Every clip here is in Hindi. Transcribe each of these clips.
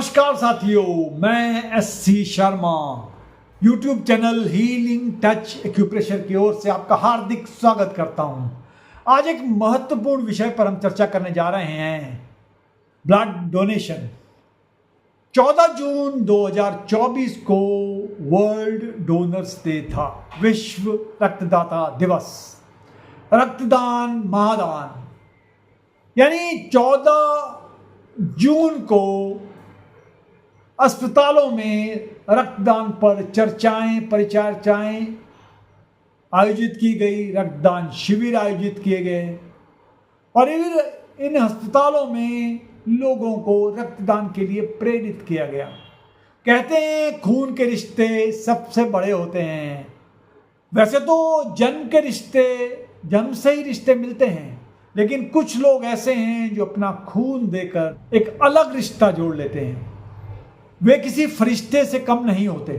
नमस्कार साथियों, मैं SC Sharma YouTube channel healing touch acupressure की ओर से आपका हार्दिक स्वागत करता हूं। आज एक महत्वपूर्ण विषय पर हम चर्चा करने जा रहे हैं, ब्लड डोनेशन। 14 जून 2024 को वर्ल्ड डोनर्स डे था, विश्व रक्तदाता दिवस। रक्तदान महादान यानी 14 जून को अस्पतालों में रक्तदान पर चर्चाएं परिचर्चाएं आयोजित की गई, रक्तदान शिविर आयोजित किए गए और इन अस्पतालों में लोगों को रक्तदान के लिए प्रेरित किया गया। कहते हैं खून के रिश्ते सबसे बड़े होते हैं। वैसे तो जन्म से ही रिश्ते मिलते हैं, लेकिन कुछ लोग ऐसे हैं जो अपना खून देकर एक अलग रिश्ता जोड़ लेते हैं। वे किसी फरिश्ते से कम नहीं होते।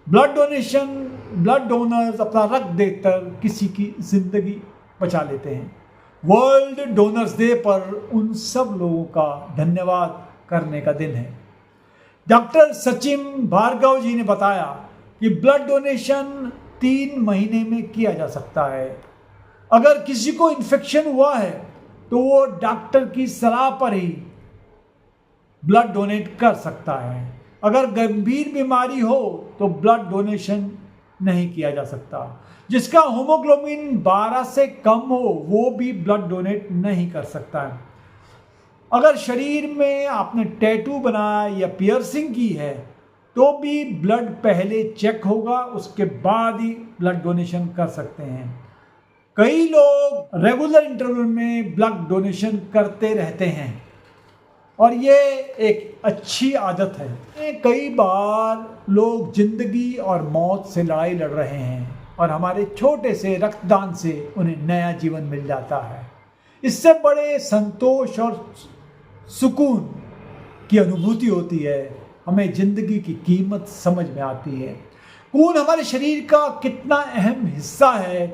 ब्लड डोनर्स अपना रक्त देकर किसी की जिंदगी बचा लेते हैं। वर्ल्ड डोनर्स डे पर उन सब लोगों का धन्यवाद करने का दिन है। डॉक्टर सचिन भार्गव जी ने बताया कि ब्लड डोनेशन 3 महीने में किया जा सकता है। अगर किसी को इन्फेक्शन हुआ है तो वो डॉक्टर की सलाह पर ही ब्लड डोनेट कर सकता है। अगर गंभीर बीमारी हो तो ब्लड डोनेशन नहीं किया जा सकता। जिसका हीमोग्लोबिन 12 से कम हो वो भी ब्लड डोनेट नहीं कर सकता है। अगर शरीर में आपने टैटू बनाया या पियर्सिंग की है तो भी ब्लड पहले चेक होगा, उसके बाद ही ब्लड डोनेशन कर सकते हैं। कई लोग रेगुलर इंटरवल में ब्लड डोनेशन करते रहते हैं और ये एक अच्छी आदत है। कई बार लोग जिंदगी और मौत से लड़ाई लड़ रहे हैं और हमारे छोटे से रक्तदान से उन्हें नया जीवन मिल जाता है। इससे बड़े संतोष और सुकून की अनुभूति होती है। हमें जिंदगी की कीमत समझ में आती है। खून हमारे शरीर का कितना अहम हिस्सा है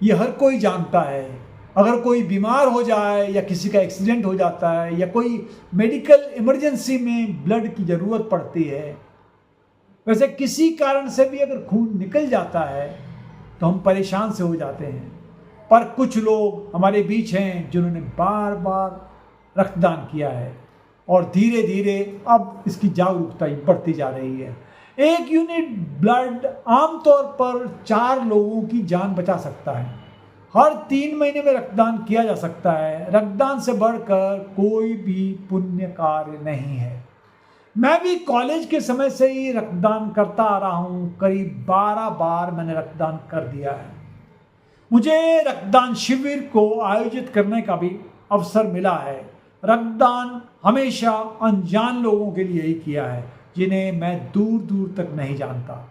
ये हर कोई जानता है। अगर कोई बीमार हो जाए या किसी का एक्सीडेंट हो जाता है या कोई मेडिकल इमरजेंसी में ब्लड की ज़रूरत पड़ती है, वैसे किसी कारण से भी अगर खून निकल जाता है तो हम परेशान से हो जाते हैं। पर कुछ लोग हमारे बीच हैं जिन्होंने बार बार रक्तदान किया है और धीरे धीरे अब इसकी जागरूकता बढ़ती जा रही है। 1 यूनिट ब्लड आमतौर पर 4 लोगों की जान बचा सकता है। हर 3 महीने में रक्तदान किया जा सकता है। रक्तदान से बढ़कर कोई भी पुण्य कार्य नहीं है। मैं भी कॉलेज के समय से ही रक्तदान करता आ रहा हूँ। करीब 12 बार मैंने रक्तदान कर दिया है। मुझे रक्तदान शिविर को आयोजित करने का भी अवसर मिला है। रक्तदान हमेशा अनजान लोगों के लिए ही किया है, जिन्हें मैं दूर दूर तक नहीं जानता।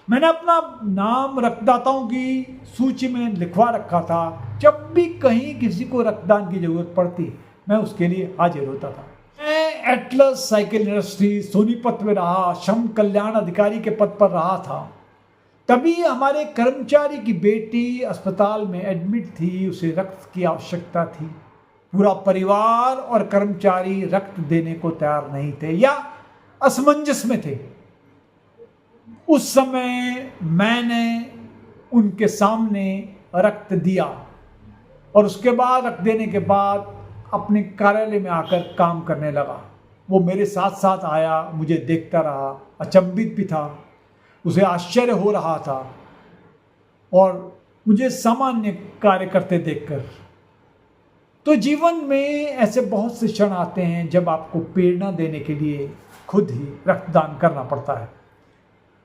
मैंने अपना नाम रक्तदाताओं की सूची में लिखवा रखा था। जब भी कहीं किसी को रक्तदान की जरूरत पड़ती मैं उसके लिए हाजिर होता था। मैं एटलस साइकिल इंडस्ट्री सोनीपत में रहा, श्रम कल्याण अधिकारी के पद पर रहा था। तभी हमारे कर्मचारी की बेटी अस्पताल में एडमिट थी। उसे रक्त की आवश्यकता थी। पूरा परिवार और कर्मचारी रक्त देने को तैयार नहीं थे या असमंजस में थे। उस समय मैंने उनके सामने रक्त दिया और उसके बाद रक्त देने के बाद अपने कार्यालय में आकर काम करने लगा। वो मेरे साथ साथ आया, मुझे देखता रहा, अचंभित भी था, उसे आश्चर्य हो रहा था और मुझे सामान्य कार्य करते देखकर। तो जीवन में ऐसे बहुत से क्षण आते हैं जब आपको प्रेरणा देने के लिए खुद ही रक्तदान करना पड़ता है।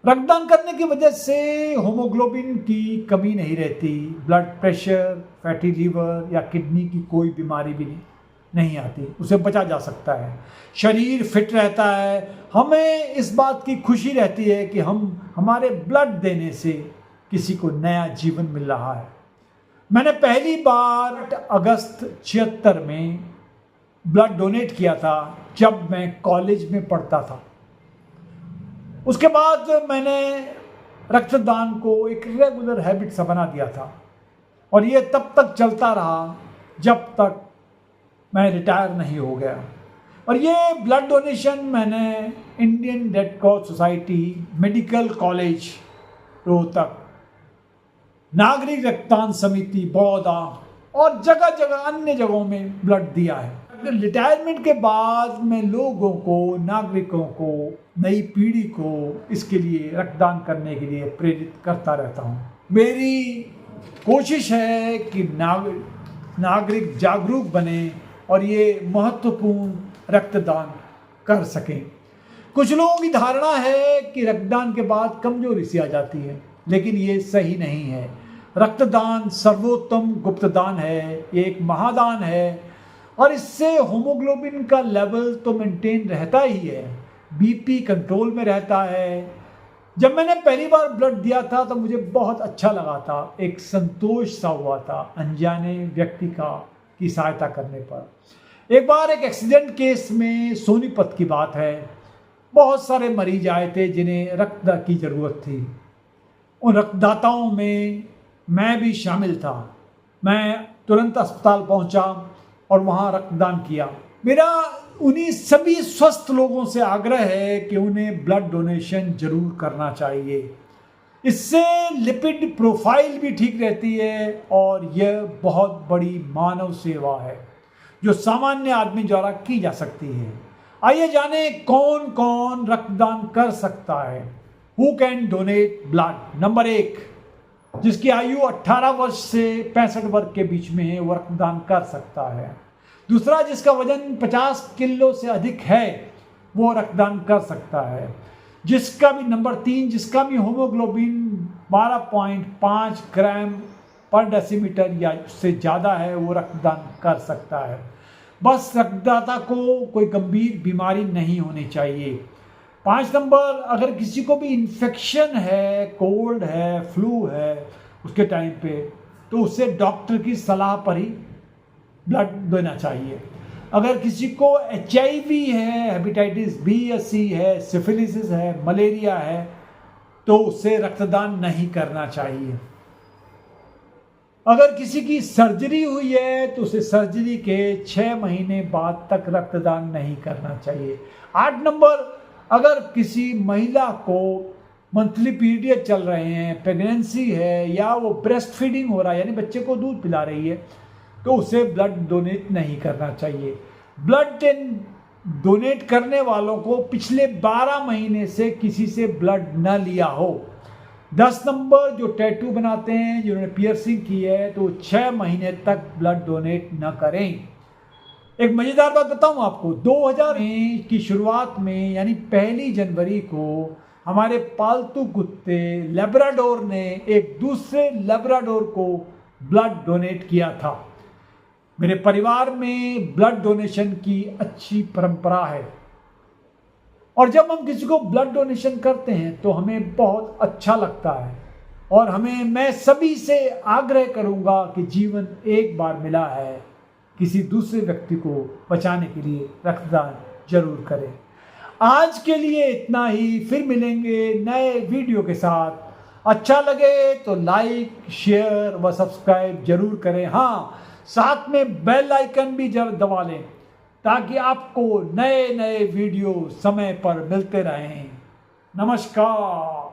रक्तदान करने की वजह से हीमोग्लोबिन की कमी नहीं रहती। ब्लड प्रेशर, फैटी लीवर या किडनी की कोई बीमारी भी नहीं आती, उसे बचा जा सकता है। शरीर फिट रहता है। हमें इस बात की खुशी रहती है कि हमारे ब्लड देने से किसी को नया जीवन मिल रहा है। मैंने पहली बार अगस्त 76 में ब्लड डोनेट किया था जब मैं कॉलेज में पढ़ता था। उसके बाद मैंने रक्तदान को एक रेगुलर हैबिट सा बना दिया था और ये तब तक चलता रहा जब तक मैं रिटायर नहीं हो गया। और ये ब्लड डोनेशन मैंने Indian red cross society medical college Rohtak, नागरिक रक्तदान समिति बड़ौदा और जगह जगह अन्य जगहों में ब्लड दिया है। रिटायरमेंट के बाद मैं लोगों को, नागरिकों को, नई पीढ़ी को इसके लिए रक्तदान करने के लिए प्रेरित करता रहता हूँ। मेरी कोशिश है कि नागरिक जागरूक बने और ये महत्वपूर्ण रक्तदान कर सकें। कुछ लोगों की धारणा है कि रक्तदान के बाद कमजोरी सी आ जाती है, लेकिन ये सही नहीं है। रक्तदान सर्वोत्तम गुप्तदान है, ये एक महादान है और इससे होमोग्लोबिन का लेवल तो मेंटेन रहता ही है, बीपी कंट्रोल में रहता है। जब मैंने पहली बार ब्लड दिया था तो मुझे बहुत अच्छा लगा था, एक संतोष सा हुआ था अनजाने व्यक्ति की सहायता करने पर। एक बार एक एक्सीडेंट केस में सोनीपत की बात है, बहुत सारे मरीज आए थे जिन्हें रक्त की ज़रूरत थी। उन रक्तदाताओं में मैं भी शामिल था। मैं तुरंत अस्पताल पहुंचा और वहां रक्तदान किया। मेरा उन्हीं सभी स्वस्थ लोगों से आग्रह है कि उन्हें ब्लड डोनेशन जरूर करना चाहिए। इससे लिपिड प्रोफाइल भी ठीक रहती है और यह बहुत बड़ी मानव सेवा है जो सामान्य आदमी द्वारा की जा सकती है। आइए जाने कौन कौन रक्तदान कर सकता है। Who can donate blood? Number 1, जिसकी आयु 18 वर्ष से 65 वर्ष के बीच में है वो रक्तदान कर सकता है। दूसरा, जिसका वजन 50 किलो से अधिक है वो रक्तदान कर सकता है। जिसका भी नंबर 3, जिसका भी होमोग्लोबिन 12.5 ग्राम पर डेसीमीटर या उससे ज़्यादा है वो रक्तदान कर सकता है। बस रक्तदाता को कोई गंभीर बीमारी नहीं होनी चाहिए। 5 नंबर, अगर किसी को भी इन्फेक्शन है, कोल्ड है, फ्लू है उसके टाइम पे, तो उसे डॉक्टर की सलाह पर ही ब्लड देना चाहिए। अगर किसी को HIV है, हेपेटाइटिस B या C है, सिफिलिसिस है, मलेरिया है, तो उसे रक्तदान नहीं करना चाहिए। अगर किसी की सर्जरी हुई है तो उसे सर्जरी के 6 महीने बाद तक रक्तदान नहीं करना चाहिए। 8 नंबर, अगर किसी महिला को मंथली पीरियड चल रहे हैं, प्रेगनेंसी है या वो ब्रेस्ट फीडिंग हो रहा है यानी बच्चे को दूध पिला रही है, तो उसे ब्लड डोनेट नहीं करना चाहिए। ब्लड डोनेट करने वालों को पिछले 12 महीने से किसी से ब्लड न लिया हो। 10 नंबर, जो टैटू बनाते हैं, जिन्होंने पियर्सिंग की है, तो 6 महीने तक ब्लड डोनेट न करें। एक मज़ेदार बात बताऊं आपको, 2000 की शुरुआत में यानी 1 जनवरी को हमारे पालतू कुत्ते लेब्राडोर ने एक दूसरे लेब्राडोर को ब्लड डोनेट किया था। मेरे परिवार में ब्लड डोनेशन की अच्छी परंपरा है और जब हम किसी को ब्लड डोनेशन करते हैं तो हमें बहुत अच्छा लगता है और मैं सभी से आग्रह करूंगा कि जीवन एक बार मिला है, किसी दूसरे व्यक्ति को बचाने के लिए रक्तदान जरूर करें। आज के लिए इतना ही, फिर मिलेंगे नए वीडियो के साथ। अच्छा लगे तो लाइक, शेयर व सब्सक्राइब जरूर करें। हाँ, साथ में बेल आइकन भी जरूर दबा लें ताकि आपको नए नए वीडियो समय पर मिलते रहें। नमस्कार।